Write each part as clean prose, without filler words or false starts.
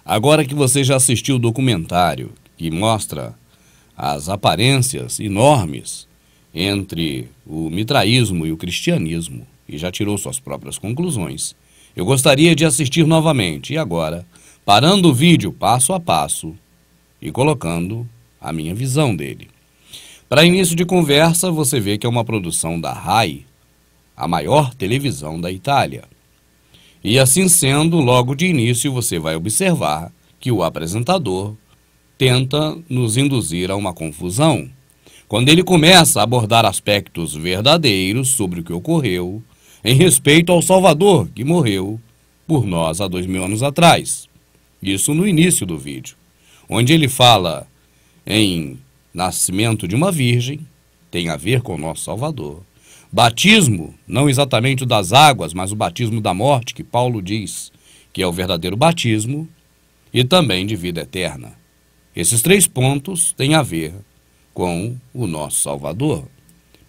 Agora que você já assistiu o documentário que mostra as aparências enormes entre o mitraísmo e o cristianismo e já tirou suas próprias conclusões, eu gostaria de assistir novamente e agora, parando o vídeo passo a passo e colocando a minha visão dele. Para início de conversa, você vê que é uma produção da RAI, a maior televisão da Itália. E assim sendo, logo de início você vai observar que o apresentador tenta nos induzir a uma confusão, quando ele começa a abordar aspectos verdadeiros sobre o que ocorreu em respeito ao Salvador que morreu por nós há 2000 anos atrás. Isso no início do vídeo, onde ele fala em nascimento de uma virgem, tem a ver com o nosso Salvador. Batismo, não exatamente o das águas, mas o batismo da morte, que Paulo diz que é o verdadeiro batismo, e também de vida eterna. Esses 3 pontos têm a ver com o nosso Salvador.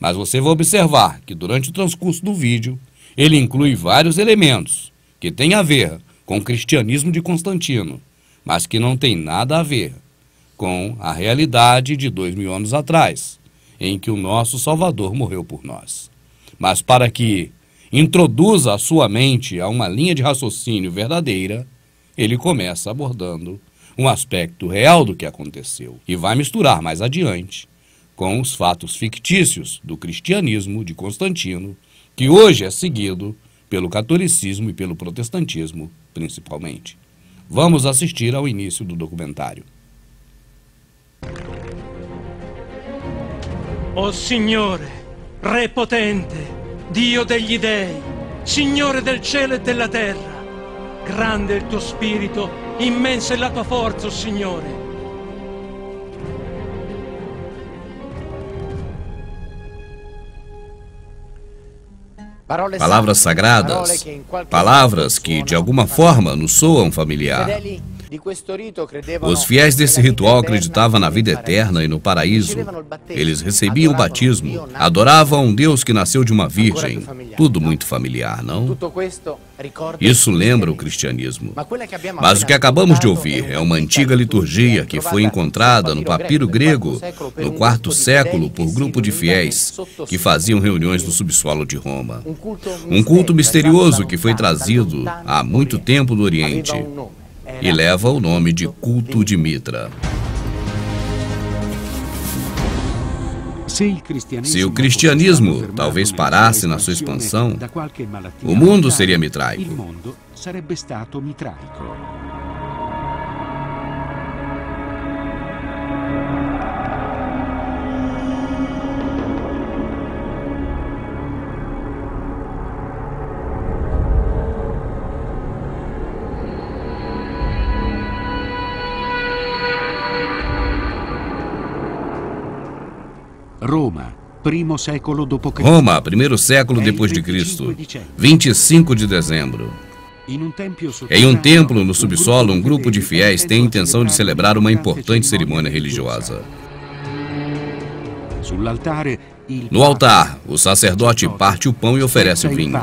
Mas você vai observar que durante o transcurso do vídeo, ele inclui vários elementos que têm a ver com o cristianismo de Constantino, mas que não tem nada a ver com a realidade de 2000 anos atrás, em que o nosso Salvador morreu por nós. Mas para que introduza a sua mente a uma linha de raciocínio verdadeira, ele começa abordando um aspecto real do que aconteceu e vai misturar mais adiante com os fatos fictícios do cristianismo de Constantino, que hoje é seguido pelo catolicismo e pelo protestantismo, principalmente. Vamos assistir ao início do documentário. O Signore, Re potente, Dio degli dei, Signore del cielo e della terra, grande è il tuo spirito, immensa è la tua forza, o Signore. Palavras sagradas, palavras que de alguma forma nos soam familiar. Os fiéis desse ritual acreditavam na vida eterna e no paraíso. Eles recebiam o batismo, adoravam um Deus que nasceu de uma virgem. Tudo muito familiar, não? Isso lembra o cristianismo. Mas o que acabamos de ouvir é uma antiga liturgia que foi encontrada no papiro grego no IV século por grupo de fiéis que faziam reuniões no subsolo de Roma. Um culto misterioso que foi trazido há muito tempo do Oriente e leva o nome de culto de Mitra. Se o cristianismo talvez parasse na sua expansão, o mundo seria mitraico. Roma, primeiro século depois de Cristo, 25 de dezembro. Em um templo no subsolo, um grupo de fiéis tem a intenção de celebrar uma importante cerimônia religiosa. No altar, o sacerdote parte o pão e oferece o vinho.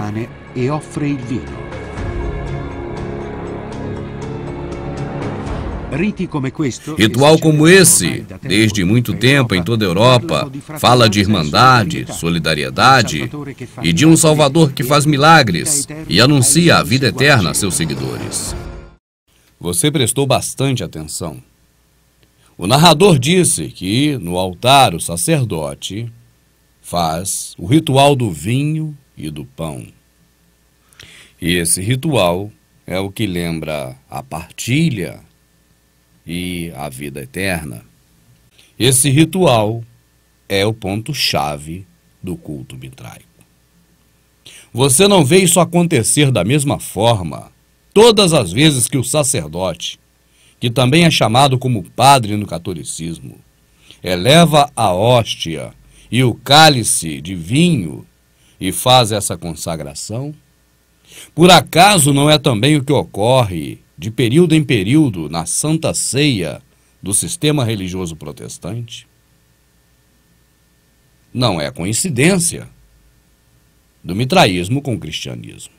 Ritual como esse, desde muito tempo em toda a Europa, fala de irmandade, solidariedade e de um Salvador que faz milagres e anuncia a vida eterna a seus seguidores. Você prestou bastante atenção. O narrador disse que no altar o sacerdote faz o ritual do vinho e do pão. E esse ritual é o que lembra a partilha e a vida eterna. Esse ritual é o ponto-chave do culto mitraico. Você não vê isso acontecer da mesma forma todas as vezes que o sacerdote, que também é chamado como padre no catolicismo, eleva a hóstia e o cálice de vinho e faz essa consagração? Por acaso não é também o que ocorre de período em período na Santa Ceia do sistema religioso protestante? Não é coincidência do mitraísmo com o cristianismo.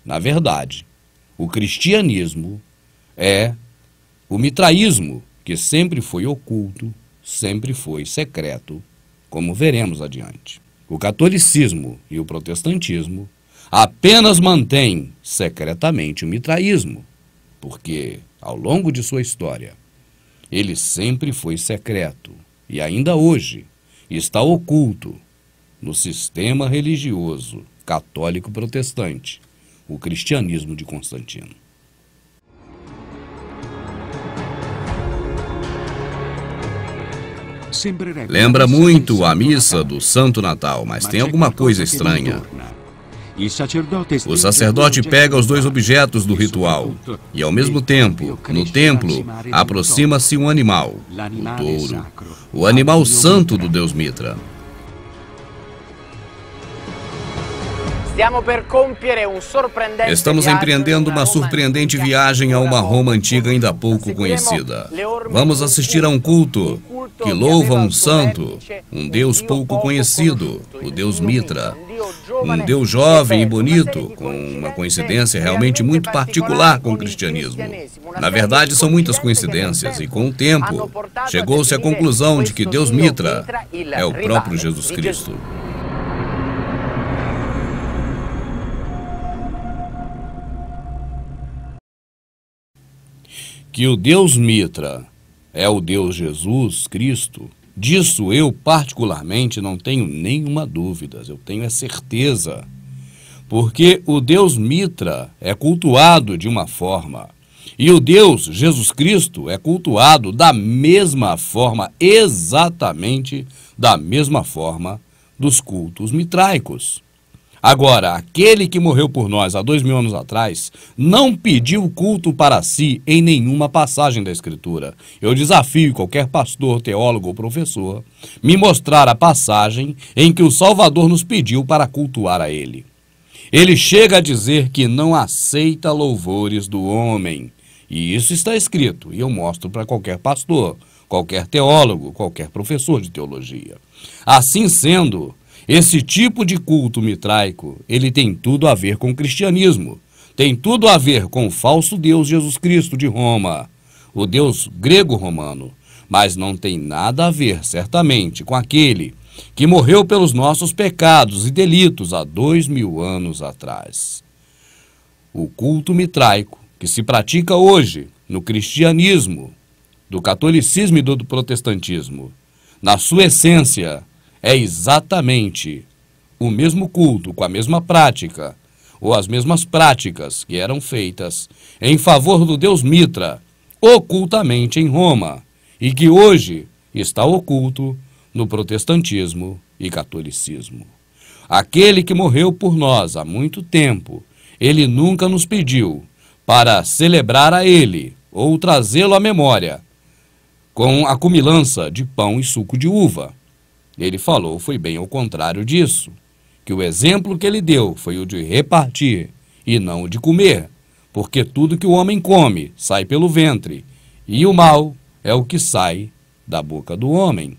Na verdade, o cristianismo é O mitraísmo, que sempre foi oculto, sempre foi secreto, como veremos adiante. O catolicismo e o protestantismo apenas mantêm secretamente o mitraísmo, porque, ao longo de sua história, ele sempre foi secreto e ainda hoje está oculto no sistema religioso católico protestante, o cristianismo de Constantino. Lembra muito a missa do Santo Natal, mas tem alguma coisa estranha. O sacerdote pega os dois objetos do ritual e, ao mesmo tempo, no templo, aproxima-se um animal, o touro, o animal santo do deus Mitra. Estamos empreendendo uma surpreendente viagem a uma Roma antiga ainda pouco conhecida. Vamos assistir a um culto que louva um santo, um deus pouco conhecido, o deus Mitra. Um deus jovem e bonito, com uma coincidência realmente muito particular com o cristianismo. Na verdade, são muitas coincidências e, com o tempo, chegou-se à conclusão de que Deus Mitra é o próprio Jesus Cristo. Que o Deus Mitra é o Deus Jesus Cristo, disso eu particularmente não tenho nenhuma dúvida, eu tenho a certeza, porque o Deus Mitra é cultuado de uma forma e o Deus Jesus Cristo é cultuado da mesma forma, exatamente da mesma forma dos cultos mitraicos. Agora, aquele que morreu por nós há 2000 anos atrás não pediu culto para si em nenhuma passagem da Escritura. Eu desafio qualquer pastor, teólogo ou professor me mostrar a passagem em que o Salvador nos pediu para cultuar a Ele. Ele chega a dizer que não aceita louvores do homem. E isso está escrito, e eu mostro para qualquer pastor, qualquer teólogo, qualquer professor de teologia. Assim sendo, esse tipo de culto mitraico, ele tem tudo a ver com o cristianismo, tem tudo a ver com o falso Deus Jesus Cristo de Roma, o Deus grego-romano, mas não tem nada a ver, certamente, com aquele que morreu pelos nossos pecados e delitos há 2000 anos atrás. O culto mitraico, que se pratica hoje no cristianismo, do catolicismo e do protestantismo, na sua essência, é exatamente o mesmo culto, com a mesma prática, ou as mesmas práticas que eram feitas em favor do Deus Mitra, ocultamente em Roma, e que hoje está oculto no protestantismo e catolicismo. Aquele que morreu por nós há muito tempo, ele nunca nos pediu para celebrar a ele, ou trazê-lo à memória, com a cumilança de pão e suco de uva. Ele falou, foi bem ao contrário disso, que o exemplo que ele deu foi o de repartir e não o de comer, porque tudo que o homem come sai pelo ventre, e o mal é o que sai da boca do homem.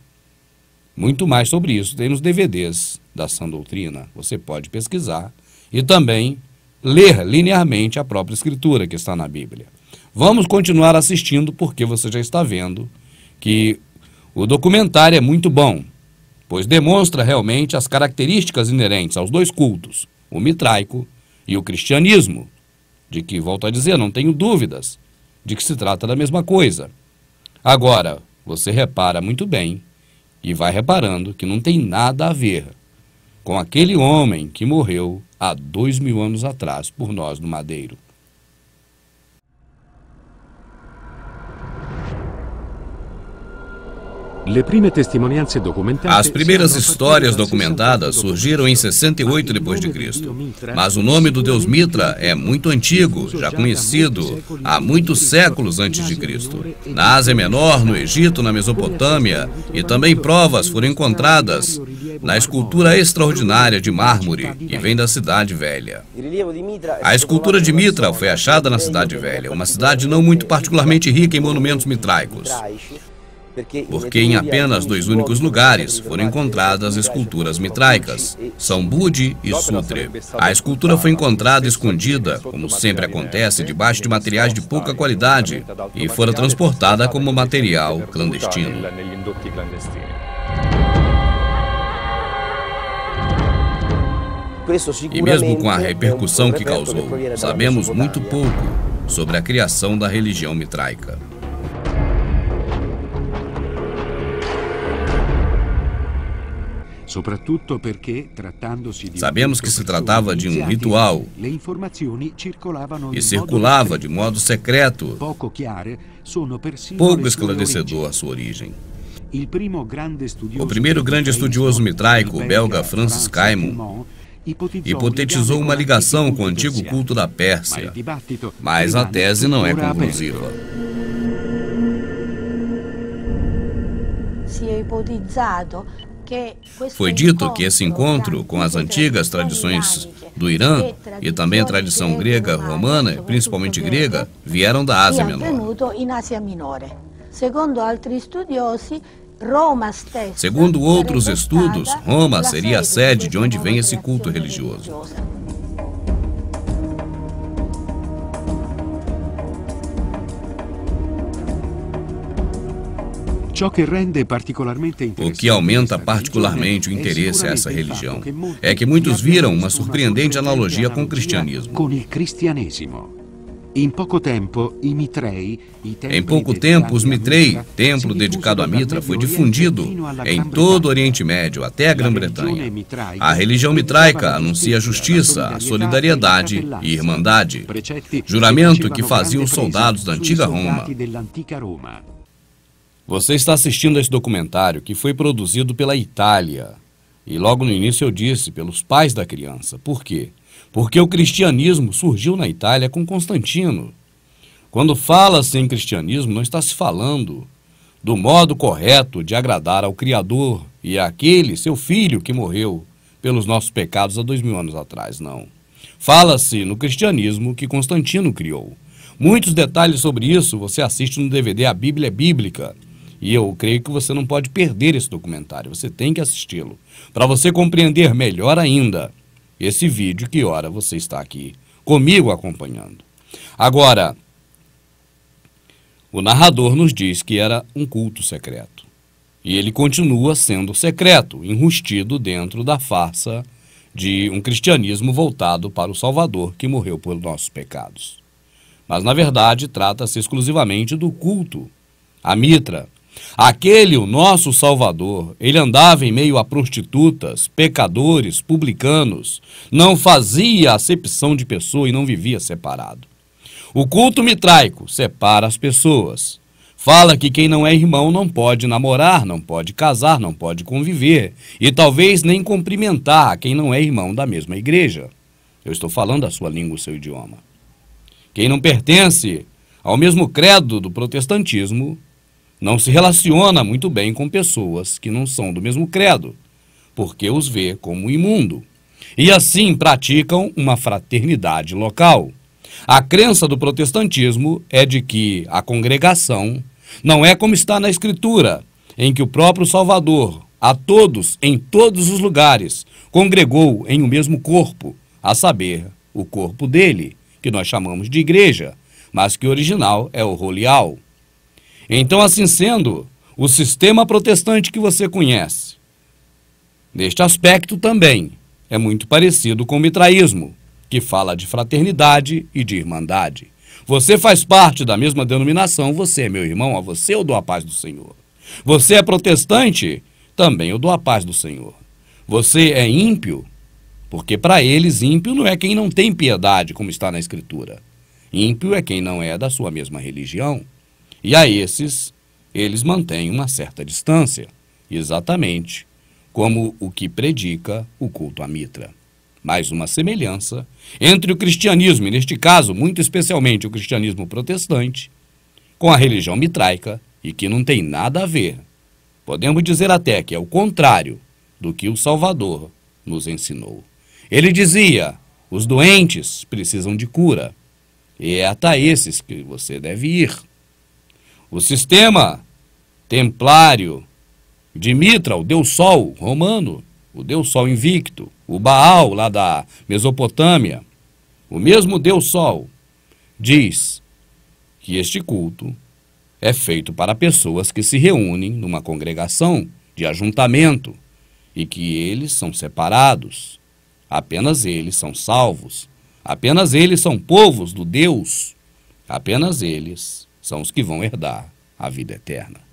Muito mais sobre isso tem nos DVDs da Sã Doutrina, você pode pesquisar e também ler linearmente a própria escritura que está na Bíblia. Vamos continuar assistindo porque você já está vendo que o documentário é muito bom, pois demonstra realmente as características inerentes aos dois cultos, o mitraico e o cristianismo, de que, volto a dizer, não tenho dúvidas de que se trata da mesma coisa. Agora, você repara muito bem, e vai reparando que não tem nada a ver com aquele homem que morreu há 2000 anos atrás por nós no madeiro. As primeiras histórias documentadas surgiram em 68 d.C., mas o nome do deus Mitra é muito antigo, já conhecido há muitos séculos antes de Cristo. Na Ásia Menor, no Egito, na Mesopotâmia, e também provas foram encontradas na escultura extraordinária de mármore que vem da Cidade Velha. A escultura de Mitra foi achada na Cidade Velha, uma cidade não muito particularmente rica em monumentos mitraicos. porque em apenas 2 únicos lugares foram encontradas esculturas mitraicas, São Budi e Sutre. A escultura foi encontrada escondida, como sempre acontece, debaixo de materiais de pouca qualidade, e fora transportada como material clandestino. E mesmo com a repercussão que causou, sabemos muito pouco sobre a criação da religião mitraica. Sabemos que se tratava de um ritual e circulava de modo secreto, pouco esclarecedor a sua origem. O primeiro grande estudioso mitraico, o belga Francis Caimon, hipotetizou uma ligação com o antigo culto da Pérsia, mas a tese não é conclusiva. Foi dito que esse encontro com as antigas tradições do Irã e também a tradição grega romana, principalmente grega, vieram da Ásia Menor. Segundo outros estudos, Roma seria a sede de onde vem esse culto religioso. O que aumenta particularmente o interesse a essa religião é que muitos viram uma surpreendente analogia com o cristianismo. Em pouco tempo, os Mitrei, templo dedicado a Mitra, foi difundido em todo o Oriente Médio, até a Grã-Bretanha. A religião mitraica anuncia a justiça, a solidariedade e irmandade, juramento que faziam os soldados da antiga Roma. Você está assistindo a esse documentário que foi produzido pela Itália. E logo no início eu disse, pelos pais da criança. Por quê? Porque o cristianismo surgiu na Itália com Constantino. Quando fala-se em cristianismo, não está se falando do modo correto de agradar ao Criador e àquele, seu filho, que morreu pelos nossos pecados há 2000 anos atrás, não. Fala-se no cristianismo que Constantino criou. Muitos detalhes sobre isso você assiste no DVD A Bíblia é Bíblica. E eu creio que você não pode perder esse documentário, você tem que assisti-lo, para você compreender melhor ainda esse vídeo que ora você está aqui comigo acompanhando. Agora, o narrador nos diz que era um culto secreto. E ele continua sendo secreto, enrustido dentro da farsa de um cristianismo voltado para o Salvador que morreu por nossos pecados. Mas, na verdade, trata-se exclusivamente do culto a Mitra. Aquele, o nosso Salvador, ele andava em meio a prostitutas, pecadores, publicanos, não fazia acepção de pessoa e não vivia separado. O culto mitraico separa as pessoas. Fala que quem não é irmão não pode namorar, não pode casar, não pode conviver e talvez nem cumprimentar quem não é irmão da mesma igreja. Eu estou falando a sua língua, o seu idioma. Quem não pertence ao mesmo credo do protestantismo não se relaciona muito bem com pessoas que não são do mesmo credo, porque os vê como imundo. E assim praticam uma fraternidade local. A crença do protestantismo é de que a congregação não é como está na Escritura, em que o próprio Salvador, a todos, em todos os lugares, congregou em um mesmo corpo, a saber, o corpo dele, que nós chamamos de igreja, mas que o original é o rolial. Então, assim sendo, o sistema protestante que você conhece, neste aspecto também, é muito parecido com o mitraísmo, que fala de fraternidade e de irmandade. Você faz parte da mesma denominação, você é meu irmão, a você eu dou a paz do Senhor. Você é protestante, também eu dou a paz do Senhor. Você é ímpio, porque para eles ímpio não é quem não tem piedade, como está na Escritura. Ímpio é quem não é da sua mesma religião. E a esses, eles mantêm uma certa distância, exatamente como o que predica o culto a Mitra. Mais uma semelhança entre o cristianismo, e neste caso, muito especialmente o cristianismo protestante, com a religião mitraica, e que não tem nada a ver. Podemos dizer até que é o contrário do que o Salvador nos ensinou. Ele dizia, os doentes precisam de cura, e é até esses que você deve ir. O sistema templário de Mitra, o deus Sol romano, o deus Sol invicto, o Baal lá da Mesopotâmia, o mesmo deus Sol, diz que este culto é feito para pessoas que se reúnem numa congregação de ajuntamento e que eles são separados, apenas eles são salvos, apenas eles são povos do Deus, apenas eles são os que vão herdar a vida eterna.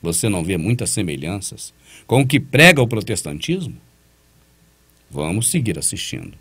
Você não vê muitas semelhanças com o que prega o protestantismo? Vamos seguir assistindo.